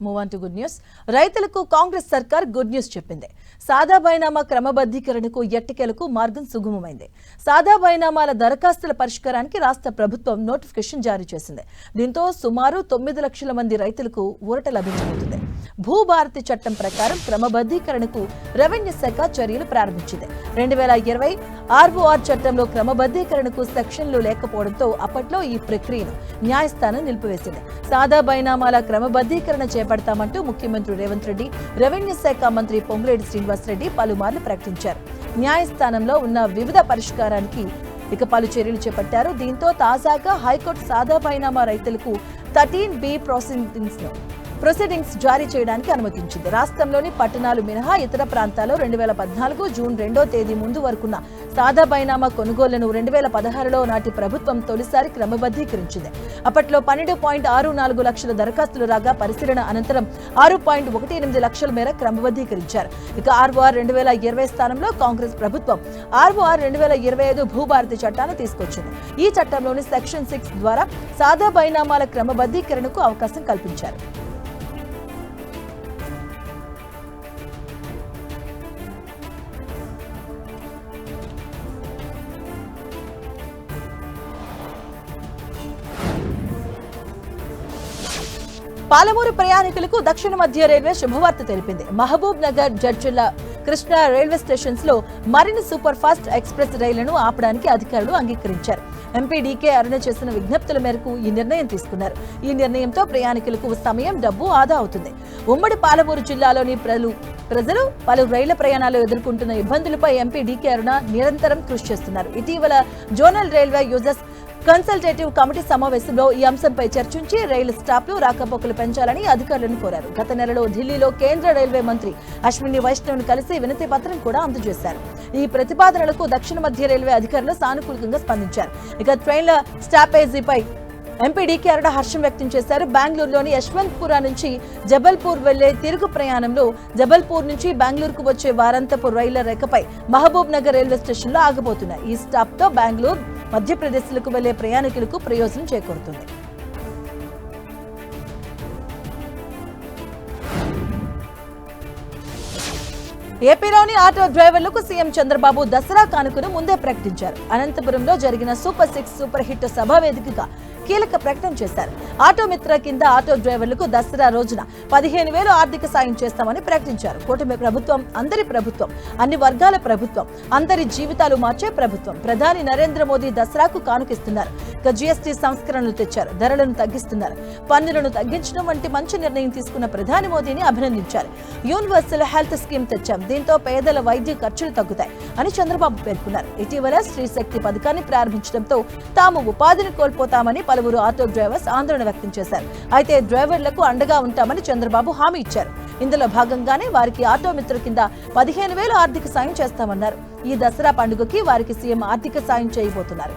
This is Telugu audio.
Move on to good news. రైతులకు కాంగ్రెస్ సర్కార్ గుడ్ న్యూస్ చెప్పింది. సాదా బైనామా క్రమబద్ధీకరణకు ఎట్టకేలకు మార్గం సుగమమైంది. సాదా బైనామాల దరఖాస్తుల పరిష్కారానికి రాష్ట్ర ప్రభుత్వం నోటిఫికేషన్ జారీ చేసింది. దీంతో సుమారు 9 లక్షల మంది రైతులకు ఊరట లభించబోతుంది. భూభారతి చట్టం ప్రకారం క్రమబద్ధీకరణకు రెవెన్యూ శాఖ చర్యలు ప్రారంభించింది. 2020 ఆర్ఓఆర్ చట్టంలో క్రమబద్ధీకరణకు సెక్షన్లు లేకపోవడంతో అప్పట్లో ఈ ప్రక్రియను న్యాయస్థానం నిలిపివేసింది. సాదా బైనామాల క్రమబద్ధీకరణ చేపడతామంటూ ముఖ్యమంత్రి రేవంత్ రెడ్డి, రెవెన్యూ శాఖ మంత్రి పొంగులేటి శ్రీనివాసరెడ్డి పలుమార్లు ప్రకటించారు. న్యాయస్థానంలో ఉన్న వివిధ పరిష్కారానికి పలు చర్యలు చేపట్టారు. దీంతో తాజాగా హైకోర్టు సాదా బైనామా రైతులకు 13B ప్రొసీడింగ్స్ జారీ చేయడానికి అనుమతించింది. రాష్ట్రంలోని పట్టణాలు మినహా ఇతర ప్రాంతాల్లో 2014 జూన్ 2వ తేదీ ముందు వరకున్న సాదా బైనామా కొనుగోళ్లను 2016లో నాటి ప్రభుత్వం తొలిసారి క్రమబద్ధీకరించింది. అప్పట్లో 12.64 లక్షల దరఖాస్తులు రాగా పరిశీలన అనంతరం 6.18 లక్షల మేర క్రమబద్ధీకరించారు. ఆర్ఓఆర్ 2020 స్థానంలో కాంగ్రెస్ ప్రభుత్వం ఆర్ఓఆర్ 2025 భూభారతి చట్టాన్ని తీసుకొచ్చింది. ఈ చట్టంలోని సెక్షన్ 6 ద్వారా సాదా బైనామాల క్రమబద్ధీకరణకు అవకాశం కల్పించారు. పాలమూరు ప్రయాణికులకు దక్షిణ మధ్య రైల్వే శుభవార్త తెలిపింది. మహబూబ్ నగర్, జడ్చర్ల, కృష్ణా రైల్వే స్టేషన్స్ లో మరిన్ని సూపర్ ఫాస్ట్ ఎక్స్ప్రెస్ రైళ్లను ఆపడానికి అధికారులు అంగీకరించారు. ఎంపీ డీకే అరుణ చేసిన విజ్ఞప్తుల మేరకు ఈ నిర్ణయం తీసుకున్నారు. ఈ నిర్ణయంతో ప్రయాణికులకు సమయం, డబ్బు ఆదా అవుతుంది. ఉమ్మడి పాలమూరు జిల్లాలోని ప్రజలు పలు రైళ్ల ప్రయాణాలు ఎదుర్కొంటున్న ఇబ్బందులపై ఎంపీ డీకే అరుణ నిరంతరం కృషి చేస్తున్నారు. ఇటీవల zonal railway users consultative committee సమావేశంలో ఈ అంశంపై చర్చించి రైలు స్టాప్లు, రాకపోకలు పెంచాలని అధికారులను కోరారు. గత నెలలో ఢిల్లీలో కేంద్ర రైల్వే మంత్రి అశ్విని వైష్ణవ్ను కలిసి వినతి పత్రం కూడా అందజేశారు. ఈ ప్రతిపాదనలకు దక్షిణ మధ్య రైల్వే అధికారులు సానుకూలంగా స్పందించారు. ట్రైన్ల స్టాపేజీపై ఎంపీ డీకే అరుణ హర్షం వ్యక్తం చేశారు. బెంగళూరులోని యశ్వంత్పుర నుంచి జబల్పూర్ వెళ్లే తిరుగు ప్రయాణంలో జబల్పూర్ నుంచి బెంగళూరుకు వచ్చే వారంతపు రైళ్ల రేఖపై మహబూబ్ నగర్ రైల్వే స్టేషన్ లో ఆగబోతున్నాయి. ఈ స్టాప్ తో బెంగళూరు, మధ్యప్రదేశ్లకు వెళ్లే ప్రయాణికులకు ప్రయోజనం చేకూరుతుంది. ఏపీలోని ఆటో డ్రైవర్లకు సీఎం చంద్రబాబు దసరా కానుకను ముందే ప్రకటించారు. అనంతపురంలో జరిగిన సూపర్ 6 సూపర్ హిట్ సభా వేదికగా కీలక ప్రకటన చేశారు. ఆటో మిత్ర కింద ఆటో డ్రైవర్లకు దసరా రోజున 15,000 ఆర్థిక సాయం చేస్తామని ప్రకటించారు. కూటమి ప్రభుత్వం అందరి ప్రభుత్వం, అన్ని వర్గాల ప్రభుత్వం, అందరి జీవితాలు మార్చే ప్రభుత్వం. ప్రధాని నరేంద్ర మోదీ దసరాకు కానుకిస్తున్నారు. జీఎస్టీ సంస్కరణలు తెచ్చారు, ధరలను తగ్గిస్తున్నారు, పన్నులను తగ్గించడం వంటి మంచి నిర్ణయం తీసుకున్న ప్రధాని మోదీని అభినందించారు. యూనివర్సల్ హెల్త్ స్కీమ్ తెచ్చాం, దీంతో పేదల వైద్య ఖర్చులు తగ్గుతాయి అని చంద్రబాబు పేర్కొన్నారు. ఇటీవల స్త్రీ శక్తి పథకాన్ని ప్రారంభించడంతో తాము ఉపాధిని కోల్పోతామని పలువురు ఆటో డ్రైవర్స్ ఆందోళన వ్యక్తం చేశారు. అయితే డ్రైవర్లకు అండగా ఉంటామని చంద్రబాబు హామీ ఇచ్చారు. ఇందులో భాగంగానే వారికి ఆటో మిత్ర కింద 15,000 ఆర్థిక సాయం చేస్తామన్నారు. ఈ దసరా పండుగకి వారికి సీఎం ఆర్థిక సాయం చేయబోతున్నారు.